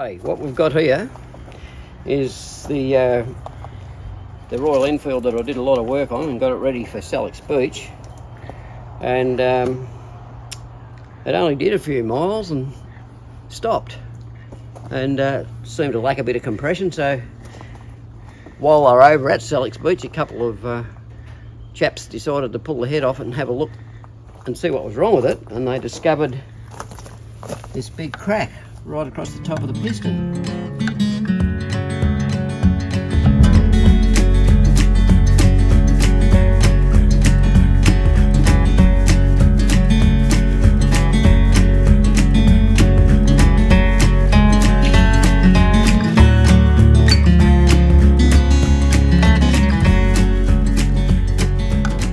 Okay, what we've got here is the Royal Enfield that I did a lot of work on and got it ready for Selicks Beach, and it only did a few miles and stopped, and seemed to lack a bit of compression. So while they're over at Selicks Beach, a couple of chaps decided to pull the head off it and have a look and see what was wrong with it, and they discovered this big crack right across the top of the piston.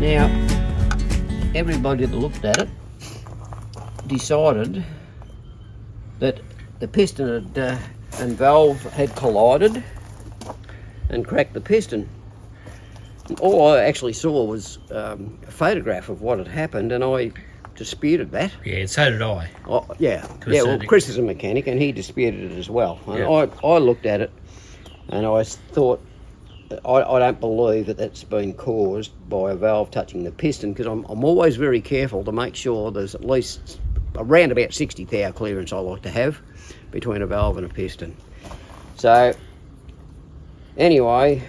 Now, everybody that looked at it decided that the piston and valve had collided and cracked the piston. And all I actually saw was a photograph of what had happened, and I disputed that. Yeah, and so did I. Oh, yeah, well, Chris is a mechanic and he disputed it as well. And yeah. I looked at it and I thought, I don't believe that that's been caused by a valve touching the piston, because I'm always very careful to make sure there's at least around about 60 thou clearance I like to have between a valve and a piston. So anyway,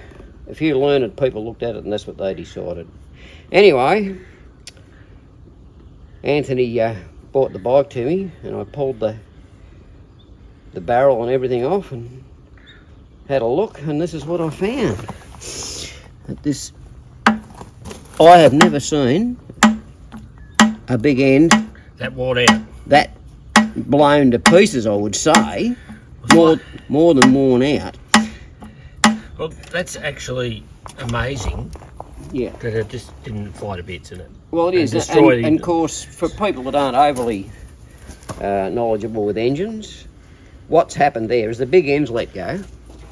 a few learned people looked at it and that's what they decided. Anyway, Anthony bought the bike to me and I pulled the barrel and everything off and had a look, and this is what I found. I have never seen a big end that worn out, that blown to pieces, I would say, more than worn out. Well, that's actually amazing. Yeah, that it just didn't fly to bits in it. Well, it is, and of course, for people that aren't overly knowledgeable with engines, what's happened there is the big end's let go.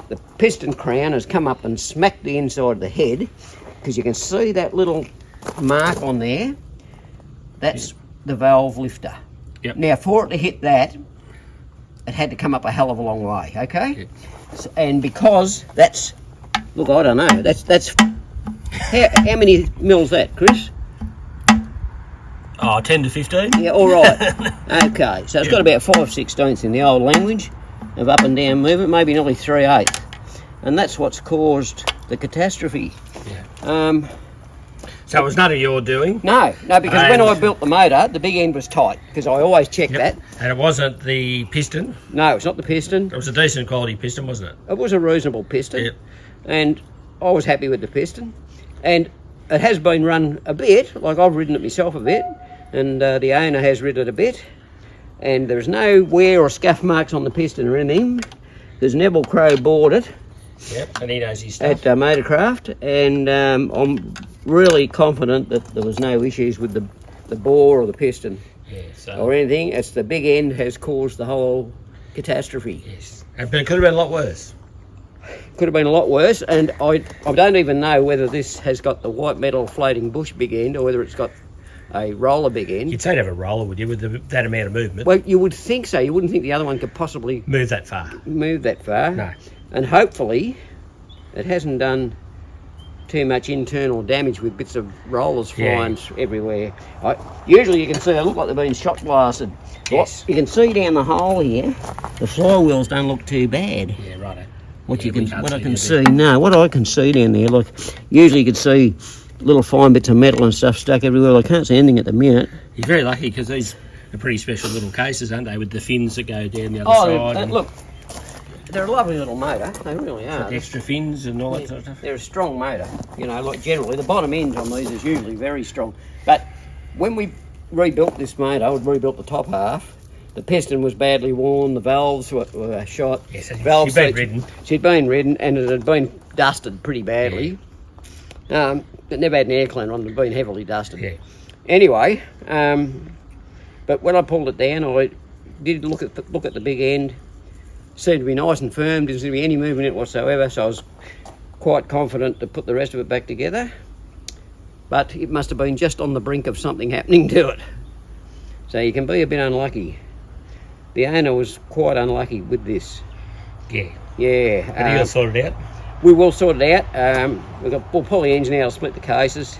The piston crown has come up and smacked the inside of the head, because you can see that little mark on there. That's the valve lifter. Yep. Now, for it to hit that, it had to come up a hell of a long way, okay? Yep. So, and because that's, look, I don't know, that's how many mils that, Chris? Oh, 10 to 15? Yeah, all right. Okay, so it's got about 5/16 in the old language of up and down movement, maybe nearly 3/8. And that's what's caused the catastrophe. Yeah. So it was none of your doing? No, because when I built the motor, the big end was tight, because I always check that. And it wasn't the piston? No, it's not the piston. It was a decent quality piston, wasn't it? It was a reasonable piston. Yep. And I was happy with the piston. And it has been run a bit, like I've ridden it myself a bit, and the owner has ridden it a bit. And there's no wear or scuff marks on the piston or anything. There's Neville Crowe bought it. Yep, and he knows his stuff. At Motorcraft, and I'm really confident that there was no issues with the bore or the piston or anything. It's the big end has caused the whole catastrophe. Yes, but it could have been a lot worse. Could have been a lot worse, and I don't even know whether this has got the white metal floating bush big end or whether it's got a roller big end. You'd say to have a roller, would you, with that amount of movement? Well, you would think so. You wouldn't think the other one could possibly move that far. No. And hopefully it hasn't done too much internal damage with bits of rollers flying everywhere. Usually you can see they look like they've been shot blasted. Yes. You can see down the hole here, the flywheels don't look too bad. Yeah, right. What I can see down there, like usually you can see little fine bits of metal and stuff stuck everywhere. I can't see anything at the minute. You're very lucky, because these are pretty special little cases, aren't they, with the fins that go down the other side. Look, they're a lovely little motor, they really are. The extra fins and all that sort of stuff. They're a strong motor, you know, like generally the bottom end on these is usually very strong. But when we rebuilt this motor, we rebuilt the top half, the piston was badly worn, the valves were shot. Yes, she'd been ridden. She'd been ridden and it had been dusted pretty badly. Yeah. But never had an air cleaner on, it had been heavily dusted. Yeah. Anyway, but when I pulled it down, I did look at the big end. Seemed to be nice and firm, didn't seem to be any movement in it whatsoever, so I was quite confident to put the rest of it back together. But it must have been just on the brink of something happening to it. So you can be a bit unlucky. The owner was quite unlucky with this. Yeah. Yeah. But you got to sort it out. We will sort it out. We'll pull the engine out, I'll split the cases,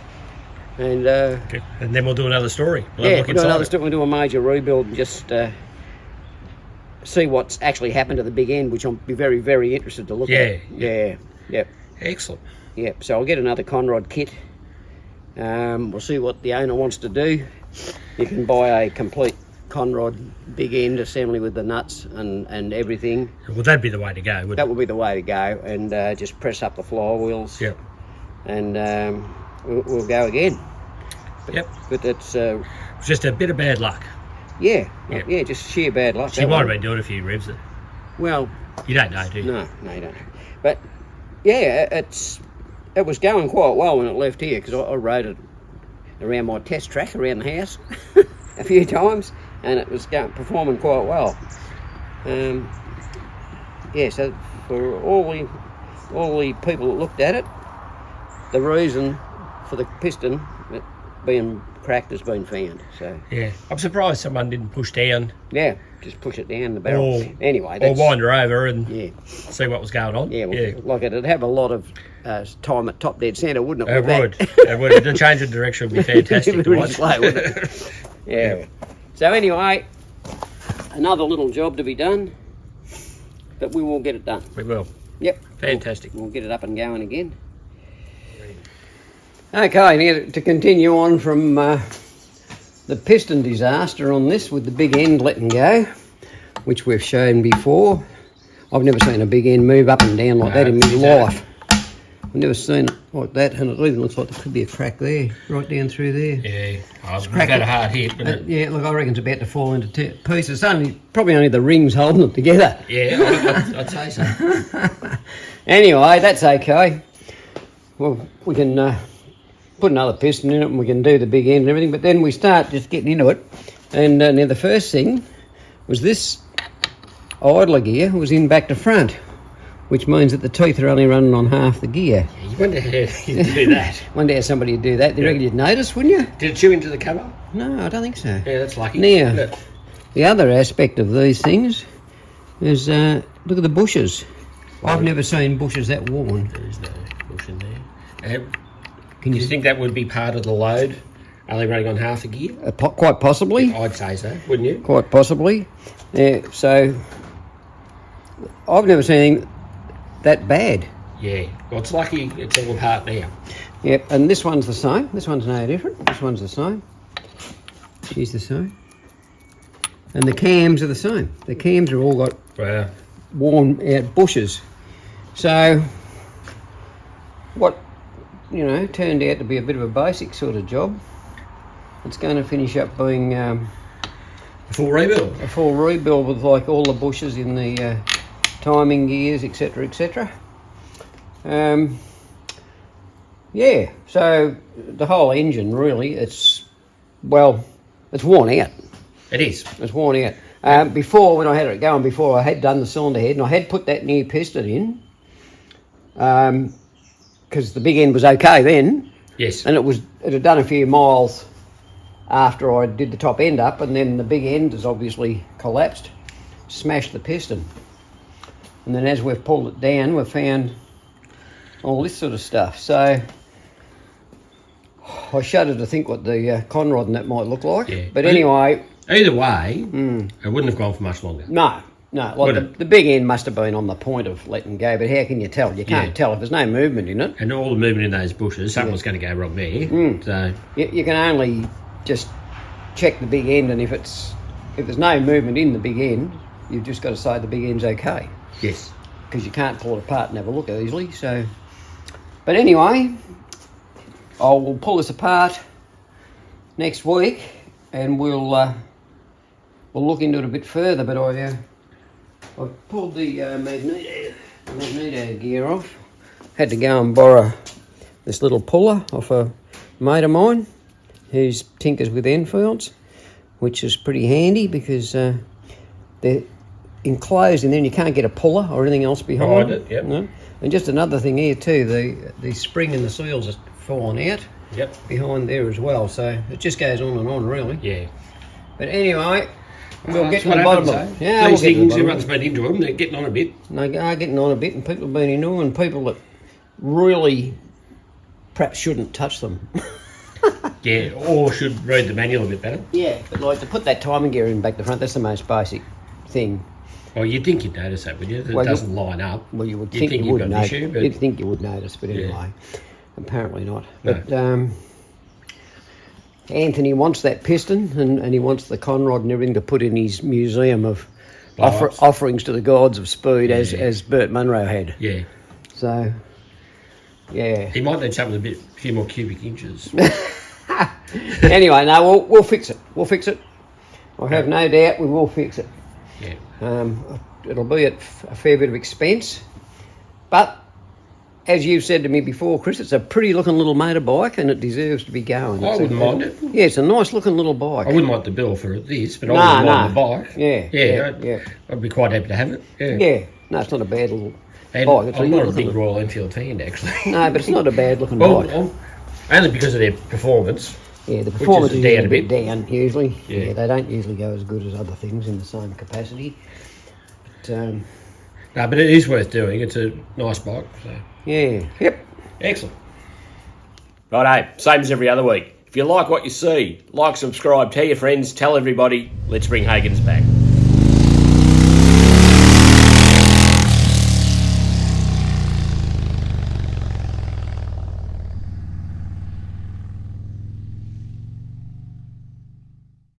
and Okay. And then we'll do another story. We'll have a look we'll do inside another it. we'll do a major rebuild and just see what's actually happened to the big end, which I'll be very, very interested to look at. Yeah. Yep. Excellent. Yep. So I'll get another conrod kit. We'll see what the owner wants to do. You can buy a complete conrod big end assembly with the nuts and everything. Well, that'd be the way to go, wouldn't That would be the way to go, and just press up the flywheels. Yep. And we'll go again. Yep. But it's just a bit of bad luck. yeah, Yep. yeah, just sheer bad luck. So you might have been doing a few revs. Well, You don't know, do you? no, you don't. But yeah, it was going quite well when it left here, because I rode it around my test track around the house a few times, and it was performing quite well. Yeah, so for all the people that looked at it, the reason for the piston being cracked has been found. So Yeah. I'm surprised someone didn't push down yeah, just push it down the barrel. or, Anyway, or wind her over and yeah, see what was going on. yeah, Yeah. like it'd have a lot of time at top dead centre, wouldn't it? It with that? would. It would. The change of direction would be fantastic It'd to be really watch. slow, wouldn't it? Yeah. So anyway, another little job to be done, but we will get it done. We will. Yep. Fantastic. We'll get it up and going again. Okay, now to continue on from the piston disaster on this with the big end letting go, which we've shown before. I've never seen a big end move up and down like that in my life. I've never seen it like that, and it even looks like there could be a crack there, right down through there. Yeah. I've had a hard hit, but Yeah, look, I reckon it's about to fall into pieces. Probably only the rings holding it together. yeah, I'd say so. Anyway, that's okay. Well, we can put another piston in it and we can do the big end and everything, but then we start just getting into it. And now the first thing was this idler gear was in back to front, which means that the teeth are only running on half the gear. You wonder how you do that. Wonder how somebody would do that. You reckon you'd notice, wouldn't you? Did it chew into the cover? No, I don't think so. Yeah, that's lucky. Now, Look. the other aspect of these things is, look at the bushes. I've never seen bushes that worn. There's no bush in there. Can you think that would be part of the load, only running on half the gear? Quite possibly. I'd say so, wouldn't you? Quite possibly. So, I've never seen anything that bad. Yeah. Well, it's lucky it's all apart now. Yep, and this one's the same. This one's no different. This one's the same. She's the same. And the cams are the same. The cams are all got Well, worn out bushes. So, what, turned out to be a bit of a basic sort of job, it's going to finish up being full rebuild. a full rebuild with like all the bushes in the timing gears, etc, etc. Yeah, so the whole engine really, it's worn out. It is. It's worn out. Before, when I had it going, before I had done the cylinder head, and I had put that new piston in, because the big end was okay then, Yes. and it had done a few miles after I did the top end up, and then the big end has obviously collapsed, smashed the piston. And then as we've pulled it down, we've found all this sort of stuff. So I shudder to think what the conrod and that might look like. Yeah. But anyway, Either way, it wouldn't have gone for much longer. no. Like the big end must have been on the point of letting go, but how can you tell? You can't tell if there's no movement in it. And all the movement in those bushes, something was going to go wrong there. So You can only just check the big end, and if there's no movement in the big end, you've just got to say the big end's okay, yes. because you can't pull it apart and have a look easily. So, but anyway, I will pull this apart next week, and we'll look into it a bit further. But I pulled the magneto gear off. Had to go and borrow this little puller off a mate of mine who's tinkers with Enfields, which is pretty handy because they're enclosed in there and you can't get a puller or anything else behind it. Yep. No? And just another thing here too, the spring and the seals are falling out Yep. behind there as well, so it just goes on and on really. Yeah. But anyway, We'll get That's to what the bottom of happens, it. eh? Yeah, These we'll get to the things, bottom of everyone's been into them, they're getting on a bit. They are getting on a bit, and people have been into them, and people that perhaps shouldn't touch them. Yeah, or should read the manual a bit better. Yeah, but like to put that timing gear in back to front, that's the most basic thing. Well, you'd think you'd notice that, would you? That Well, it doesn't line up. Well, you would You'd think you you've would got an notice. issue, but You'd think you would notice, but anyway, apparently not. No. But Anthony wants that piston, and he wants the conrod and everything to put in his museum of Blow-ups. offerings to the gods of speed, as Burt Munro had. yeah. So, yeah. He might need something a few more cubic inches. Anyway, no, we'll fix it. We'll fix it. I have no doubt we will fix it. Yeah. It'll be at a fair bit of expense, but as you've said to me before, Chris, it's a pretty looking little motorbike and it deserves to be going. I wouldn't mind it. Yeah, it's a nice looking little bike. I wouldn't want the bill for this, but I wouldn't mind the bike. Yeah. I'd be quite happy to have it. Yeah. Yeah, no, it's not a bad little And bike. It's I'm good not a looking big Royal Enfield fan, actually. No, but it's not a bad looking Well, bike. only because of their performance. Yeah, the performance is down a bit down usually. Yeah. They don't usually go as good as other things in the same capacity. But, No, but it is worth doing. It's a nice bike. So. yeah, yep. Excellent. Righto, same as every other week. If you like what you see, like, subscribe, tell your friends, tell everybody. Let's bring Hagon's back.